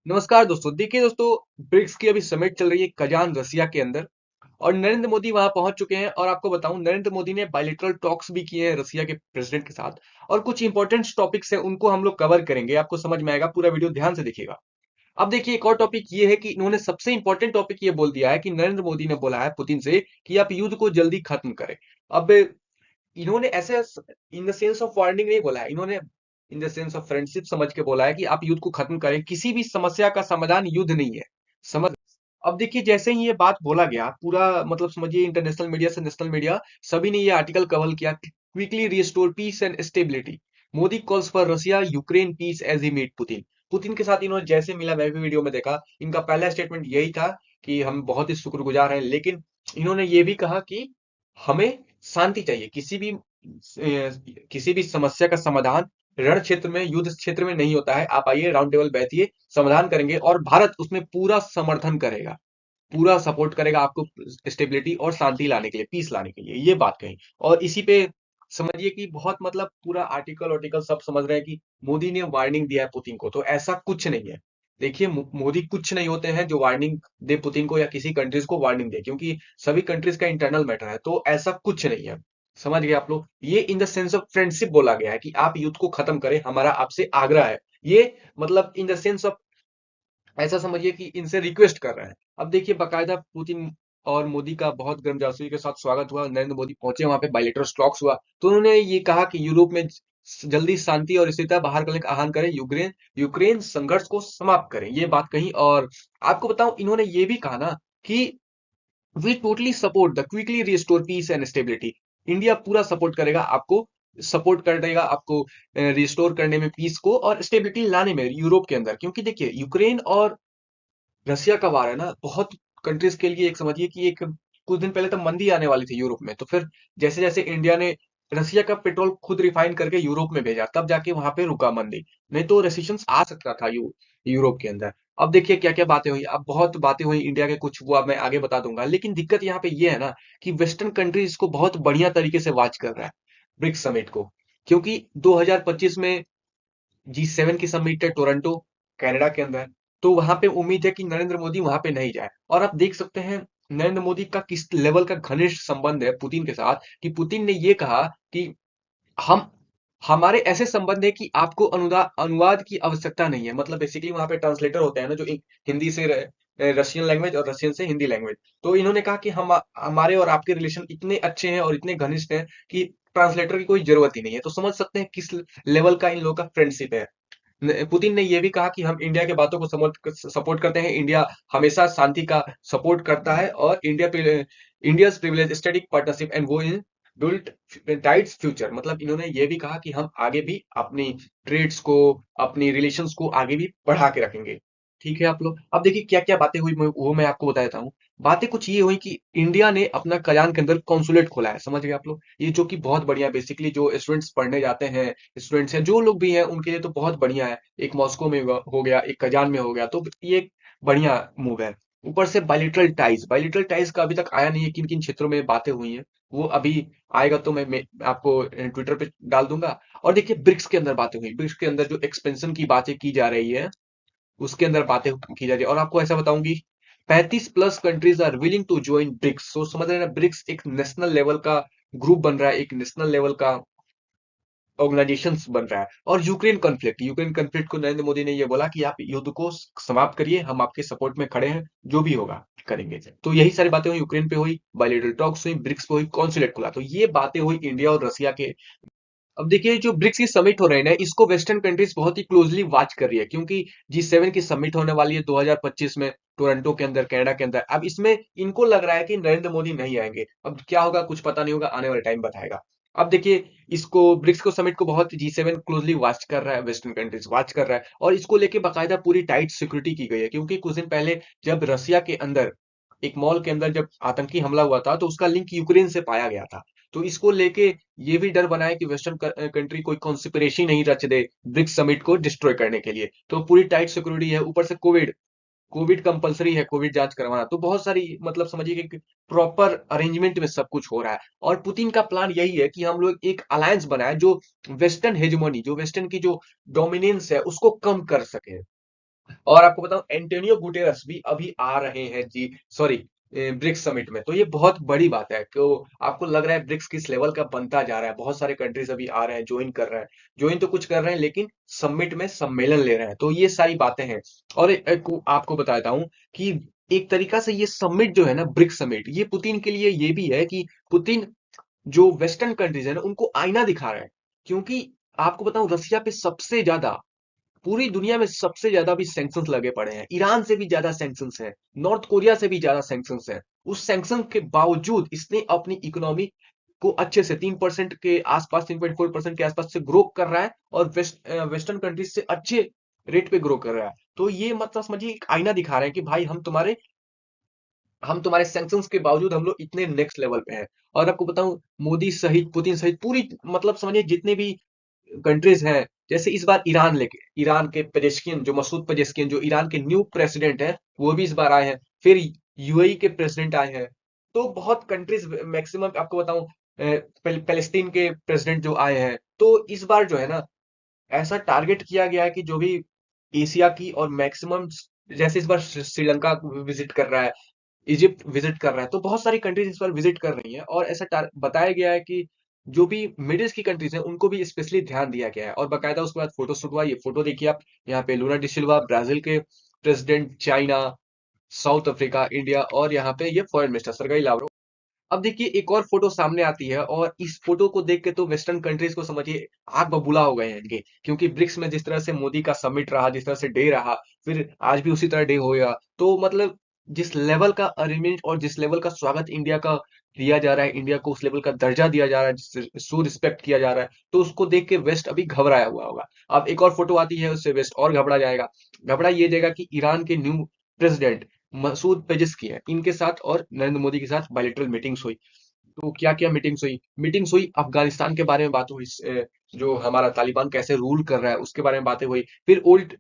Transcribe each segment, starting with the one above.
नमस्कार दोस्तों। देखिए दोस्तों, ब्रिक्स की अभी समिट चल रही है कजान रसिया के अंदर और नरेंद्र मोदी वहां पहुंच चुके हैं। और आपको बताऊं, नरेंद्र मोदी ने बायलैटरल टॉक्स भी किए हैं रसिया के प्रेसिडेंट के साथ। और कुछ इंपॉर्टेंट टॉपिक्स हैं, उनको हम लोग कवर करेंगे। आपको समझ में आएगा, पूरा वीडियो ध्यान से देखिएगा। अब देखिए, एक और टॉपिक ये है कि इन्होंने सबसे इंपॉर्टेंट टॉपिक ये बोल दिया है कि नरेंद्र मोदी ने बोला है पुतिन से कि आप युद्ध को जल्दी खत्म करें। अब इन्होंने ऐसे in the sense of warning नहीं बोला है, इन्होंने in the sense of friendship समझ के बोला है कि आप युद्ध को खत्म करें। किसी भी समस्या का समाधान युद्ध नहीं है, समझ। अब देखिए, जैसे ही ये बात बोला गया, पूरा मतलब समझिए इंटरनेशनल मीडिया से नेशनल मीडिया सभी ने ये आर्टिकल कवर किया। Quickly restore peace and stability, Modi calls for Russia Ukraine peace as he meet Putin. Putin के साथ इन्होंने जैसे मिला, मैं भी वीडियो में देखा, इनका पहला स्टेटमेंट यही था कि हम बहुत ही शुक्रगुजार हैं। लेकिन इन्होंने ये भी कहा कि हमें शांति चाहिए। किसी भी समस्या का समाधान रण क्षेत्र में, युद्ध क्षेत्र में नहीं होता है। आप आइए, राउंड टेबल बैठिए, समाधान करेंगे और भारत उसमें पूरा समर्थन करेगा, पूरा सपोर्ट करेगा आपको स्टेबिलिटी और शांति लाने के लिए, पीस लाने के लिए। ये बात कही। और इसी पे समझिए कि बहुत मतलब पूरा आर्टिकल आर्टिकल सब समझ रहे हैं कि मोदी ने वार्निंग दिया है पुतिन को। तो ऐसा कुछ नहीं है। देखिए, मोदी कुछ नहीं होते हैं जो वार्निंग दे पुतिन को या किसी कंट्रीज को वार्निंग दे, क्योंकि सभी कंट्रीज का इंटरनल मैटर है। तो ऐसा कुछ नहीं है, समझ गए आप लोग। ये in the sense of friendship बोला गया है कि आप युद्ध को खत्म करें, हमारा आपसे आग्रह है। ये मतलब इन द सेंस ऑफ, ऐसा समझिए कि इनसे रिक्वेस्ट कर रहे हैं। अब देखिए, बाकायदा पुतिन और मोदी का बहुत गर्मजोशी के साथ स्वागत हुआ। नरेंद्र मोदी पहुंचे वहां पे, बायलेटरल टॉक्स हुआ। तो उन्होंने ये कहा कि यूरोप में जल्दी शांति और स्थिरता बहाल करने का आह्वान करें, यूक्रेन यूक्रेन संघर्ष को समाप्त करें, ये बात कही। और आपको बताऊं, इन्होंने ये भी कहा ना कि we totally support the quickly restore peace and stability. India पूरा सपोर्ट करेगा आपको, सपोर्ट कर देगा आपको रिस्टोर करने में, पीस को और स्टेबिलिटी लाने में यूरोप के अंदर। क्योंकि देखिए, यूक्रेन और रसिया का वार है ना, बहुत कंट्रीज के लिए एक समझिए कि एक कुछ दिन पहले तो मंदी आने वाली थी यूरोप में। तो फिर जैसे जैसे इंडिया ने रसिया का पेट्रोल खुद रिफाइन करके यूरोप में भेजा, तब जाके वहां पे रुका मंदी। नहीं तो रेसिशन आ सकता था यूरोप के अंदर। अब देखिए क्या क्या बातें हुई। अब बहुत बातें हुई इंडिया के, कुछ वो अब मैं आगे बता दूंगा। लेकिन दिक्कत यहाँ पे ये है ना कि वेस्टर्न कंट्रीज को बहुत बढ़िया तरीके से वॉच कर रहा है ब्रिक्स समिट को। क्योंकि 2025 में G7 की समिट है टोरंटो, कनाडा के अंदर। तो वहां पे उम्मीद है कि नरेंद्र मोदी वहां पे नहीं जाए। और आप देख सकते हैं नरेंद्र मोदी का किस लेवल का घनिष्ठ संबंध है पुतिन के साथ, कि पुतिन ने ये कहा कि हम हमारे ऐसे संबंध है कि आपको अनुवाद की आवश्यकता नहीं है। मतलब बेसिकली वहां पे ट्रांसलेटर होते हैं ना, जो हिंदी से रशियन लैंग्वेज और रशियन से हिंदी लैंग्वेज। तो इन्होंने कहा कि हम हमारे और आपके रिलेशन इतने अच्छे हैं और इतने घनिष्ठ हैं कि ट्रांसलेटर की कोई जरूरत ही नहीं है। तो समझ सकते हैं किस लेवल का इन लोगों का फ्रेंडशिप है। पुतिन ने यह भी कहा कि हम इंडिया के बातों को सपोर्ट करते हैं। इंडिया हमेशा शांति का सपोर्ट करता है और India privilege static partnership and वो इन बिल्ट टाइट्स फ्यूचर। मतलब इन्होंने ये भी कहा कि हम आगे भी अपनी ट्रेड्स को, अपनी रिलेशंस को आगे भी बढ़ा के रखेंगे। ठीक है आप लोग। अब देखिए क्या क्या बातें हुई, वो मैं आपको बता देता हूँ। बातें कुछ ये हुई कि इंडिया ने अपना कजान के अंदर कॉन्सुलेट खोला है, समझ गए आप लोग। ये जो कि बहुत बढ़िया, बेसिकली जो स्टूडेंट्स पढ़ने जाते हैं, स्टूडेंट्स हैं, जो लोग भी हैं, उनके लिए तो बहुत बढ़िया है। एक मॉस्को में हो गया, एक कजान में हो गया, तो ये एक बढ़िया मूव है। ऊपर से बायलिटरल टाइज का अभी तक आया नहीं है, किन किन क्षेत्रों में बातें हुई हैं। वो अभी आएगा तो मैं आपको ट्विटर पे डाल दूंगा। और देखिए, ब्रिक्स के अंदर बातें हुई, ब्रिक्स के अंदर जो एक्सपेंशन की बातें की जा रही है, उसके अंदर बातें की जा रही है। और आपको ऐसा बताऊंगी, 35+ countries are willing to join BRICS. So समझ रहे हैं ना, ब्रिक्स एक नेशनल लेवल का ग्रुप बन रहा है, एक नेशनल लेवल का ऑर्गेनाइजेशंस बन रहा है। और यूक्रेन कन्फ्लिक्ट को नरेंद्र मोदी ने ये बोला कि आप युद्ध को समाप्त करिए, हम आपके सपोर्ट में खड़े हैं, जो भी होगा करेंगे। तो यही सारी बातें हुई, यूक्रेन पे हुई, बायलेटरल टॉक्स हुई, ब्रिक्स पे हुई, कॉन्सुलेट खुला। तो ये बातें हुई इंडिया और रसिया के। अब देखिए, जो ब्रिक्स की समिट हो रही है ना, इसको वेस्टर्न कंट्रीज बहुत ही क्लोजली वॉच कर रही है। क्योंकि G7 की समिट होने वाली है 2025 में टोरंटो के अंदर, कनाडा के अंदर। अब इसमें इनको लग रहा है कि नरेंद्र मोदी नहीं आएंगे। अब क्या होगा कुछ पता नहीं होगा, आने वाला टाइम बताएगा। अब देखिए, इसको ब्रिक्स को समिट को बहुत G7 क्लोजली वॉच कर रहा है, वेस्टर्न कंट्रीज वॉच कर रहा है। और इसको लेके बाकायदा पूरी टाइट सिक्योरिटी की गई है। क्योंकि कुछ दिन पहले जब रसिया के अंदर एक मॉल के अंदर जब आतंकी हमला हुआ था, तो उसका लिंक यूक्रेन से पाया गया था। तो इसको लेके ये भी डर बना है कि वेस्टर्न कंट्री कोई कॉन्स्पिरेसी नहीं रच दे ब्रिक्स समिट को डिस्ट्रॉय करने के लिए। तो पूरी टाइट सिक्योरिटी है। ऊपर से कोविड कोविड कंपलसरी है, कोविड जांच करवाना। तो बहुत सारी मतलब समझिए कि प्रॉपर अरेंजमेंट में सब कुछ हो रहा है। और पुतिन का प्लान यही है कि हम लोग एक अलायंस बनाए जो वेस्टर्न हेजमोनी, जो वेस्टर्न की जो डोमिनेंस है, उसको कम कर सके। और आपको बताऊं एंटोनियो गुटेरस भी अभी आ रहे हैं जी, सॉरी, ब्रिक्स समिट में। तो ये बहुत बड़ी बात है कि आपको लग रहा है ब्रिक्स किस लेवल का बनता जा रहा है। बहुत सारे कंट्रीज अभी आ रहे हैं, ज्वाइन कर रहे हैं, ज्वाइन तो कुछ कर रहे हैं लेकिन समिट में सम्मेलन ले रहे हैं। तो ये सारी बातें हैं। और आपको बताता हूँ कि एक तरीका से ये समिट जो है ना, ब्रिक्स समिट, ये पुतिन के लिए ये भी है कि पुतिन जो वेस्टर्न कंट्रीज है ना उनको आईना दिखा रहा है। क्योंकि आपको बताऊं रसिया पे सबसे ज्यादा, पूरी दुनिया में सबसे ज्यादा भी सैंक्शंस लगे पड़े हैं। ईरान से भी ज्यादा सैंक्शंस हैं, नॉर्थ कोरिया से भी ज्यादा सैंक्शंस हैं। उस सैंक्शन के बावजूद इसने अपनी इकोनॉमी को अच्छे से 3% के आसपास, 3.4% के आसपास से ग्रो कर रहा है, और वेस्टर्न कंट्रीज से अच्छे रेट पे ग्रो कर रहा है। तो ये मतलब समझिए एक आईना दिखा रहे हैं कि भाई हम तुम्हारे सैंक्शंस के बावजूद हम लोग इतने नेक्स्ट लेवल पे हैं। और आपको बताऊं मोदी सहित, पुतिन सहित, पूरी मतलब समझिए जितने भी कंट्रीज हैं, जैसे इस बार ईरान लेके, ईरान के पेजेश्कियन, जो मसूद पेजेश्कियन, जो ईरान के न्यू प्रेसिडेंट हैं, वो भी इस बार आए हैं। फिर यूएई के प्रेसिडेंट आए हैं। तो बहुत कंट्रीज, मैक्सिमम आपको बताऊं पैलेस्टीन के प्रेसिडेंट जो आए हैं। तो इस बार जो है ना, ऐसा टारगेट किया गया है कि जो भी एशिया की और मैक्सिमम, जैसे इस बार श्रीलंका विजिट कर रहा है, इजिप्ट विजिट कर रहा है, तो बहुत सारी कंट्रीज इस बार विजिट कर रही हैं। और ऐसा बताया गया है कि जो भी मिडिल ईस्ट की कंट्रीज हैं उनको भी स्पेशली ध्यान दिया गया है। और बाकायदा उसके बाद फोटो शूट हुआ। ये फोटो देखिए आप, यहाँ पे लूना डिसिल्वा, ब्राजील के president, China, south Africa, India, और यहाँ पे ये फॉरेन मिनिस्टर सरगेई लावरोव। अब देखिए एक और फोटो सामने आती है, और इस फोटो को देख के तो वेस्टर्न कंट्रीज को समझिए आग बबूला हो गए हैं इनके। क्योंकि ब्रिक्स में जिस तरह से मोदी का समिट रहा, जिस तरह से डे रहा, फिर आज भी उसी तरह डे होगा। तो मतलब जिस लेवल का अरेंजमेंट और जिस लेवल का स्वागत इंडिया का दिया जा रहा है, इंडिया को उस लेवल का दर्जा दिया जा रहा है, जिससे सो रिस्पेक्ट किया जा रहा है, तो उसको देख के वेस्ट अभी घबराया हुआ होगा। अब एक और फोटो आती है, उससे वेस्ट और घबरा जाएगा। घबरा ये जाएगा कि ईरान के न्यू प्रेसिडेंट मसूद पेजेस्कियन है, इनके साथ और नरेंद्र मोदी के साथ बायलैटरल मीटिंग्स हुई। तो क्या क्या मीटिंग्स हुई, अफगानिस्तान के बारे में बात हुई, जो हमारा तालिबान कैसे रूल कर रहा है उसके बारे में बातें हुई। फिर ओल्ड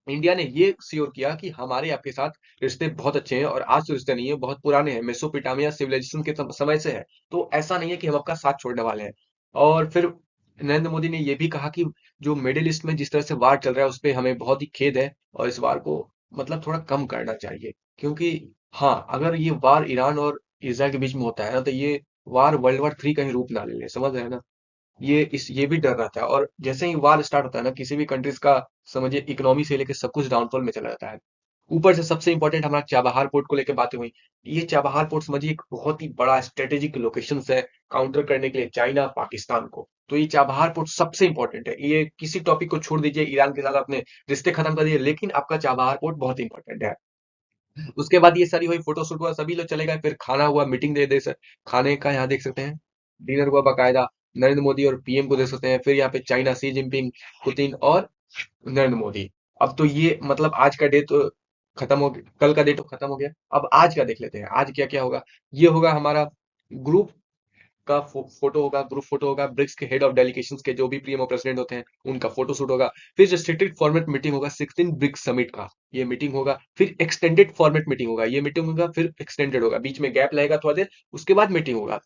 इंडिया ने ये श्योर किया कि हमारे आपके साथ रिश्ते बहुत अच्छे हैं, और आज तो रिश्ते नहीं है, बहुत पुराने हैं, मेसोपोटामिया सिविलाइजेशन के समय से है। तो ऐसा नहीं है कि हम आपका साथ छोड़ने वाले हैं। और फिर नरेंद्र मोदी ने ये भी कहा कि जो मिडिल ईस्ट में जिस तरह से वार चल रहा है उस पे हमें बहुत ही खेद है, और इस वार को मतलब थोड़ा कम करना चाहिए। क्योंकि हाँ, अगर ये वार ईरान और इसराइल के बीच में होता है ना, तो ये वार वर्ल्ड वॉर 3 का ही रूप ना ले ले, समझ रहे हैं ना। ये भी डर रहता है। और जैसे ही वार स्टार्ट होता है ना, किसी भी कंट्रीज का समझिए इकोनॉमी से लेके सब कुछ डाउनफॉल में चला जाता है। ऊपर से सबसे इंपॉर्टेंट हमारा चाबहार पोर्ट को लेकर बातें हुई। ये चाबहार पोर्ट समझिए एक बहुत ही बड़ा स्ट्रेटेजिक लोकेशन है, काउंटर करने के लिए चाइना पाकिस्तान को। तो ये चाबहार पोर्ट सबसे इंपॉर्टेंट है। ये किसी टॉपिक को छोड़ दीजिए, ईरान के साथ अपने रिश्ते खत्म कर दीजिए, लेकिन आपका चाबहार पोर्ट बहुत इंपॉर्टेंट है। उसके बाद ये सारी हुई, फोटो शूट हुआ, सभी लोग चले गए, फिर खाना हुआ, मीटिंग दे दे सर, खाने का यहाँ देख सकते हैं, डिनर हुआ बाकायदा। नरेंद्र मोदी और पीएम को देख सकते हैं। फिर यहाँ पे चाइना, शी जिनपिंग, पुतिन और नरेंद्र मोदी। अब तो ये मतलब आज का डे तो खत्म हो गया, कल का डे तो खत्म हो गया। अब आज का देख लेते हैं, आज क्या क्या होगा। ये होगा हमारा ग्रुप का फोटो होगा, ग्रुप फोटो होगा, ब्रिक्स के हेड ऑफ डेलीगेशंस के जो भी पीएम और प्रेसिडेंट होते हैं उनका फोटो शूट होगा। फिर रिस्ट्रिक्टेड फॉर्मेट मीटिंग होगा, 16 ब्रिक्स समिट का ये मीटिंग होगा। फिर एक्सटेंडेड फॉर्मेट मीटिंग होगा, ये मीटिंग होगा, फिर एक्सटेंडेड होगा, बीच में गैप लगेगा थोड़ा देर, उसके बाद मीटिंग होगा।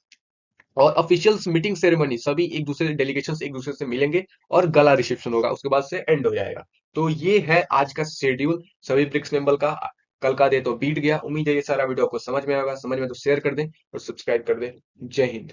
और ऑफिशियल्स मीटिंग सेरेमनी, सभी एक दूसरे डेलीगेशंस एक दूसरे से मिलेंगे, और गला रिसेप्शन होगा, उसके बाद से एंड हो जाएगा। तो ये है आज का शेड्यूल सभी ब्रिक्स मेंबर का। कल का दे तो बीत गया। उम्मीद है ये सारा वीडियो आपको समझ में आएगा। समझ में तो शेयर कर दें और सब्सक्राइब कर दें। जय हिंद।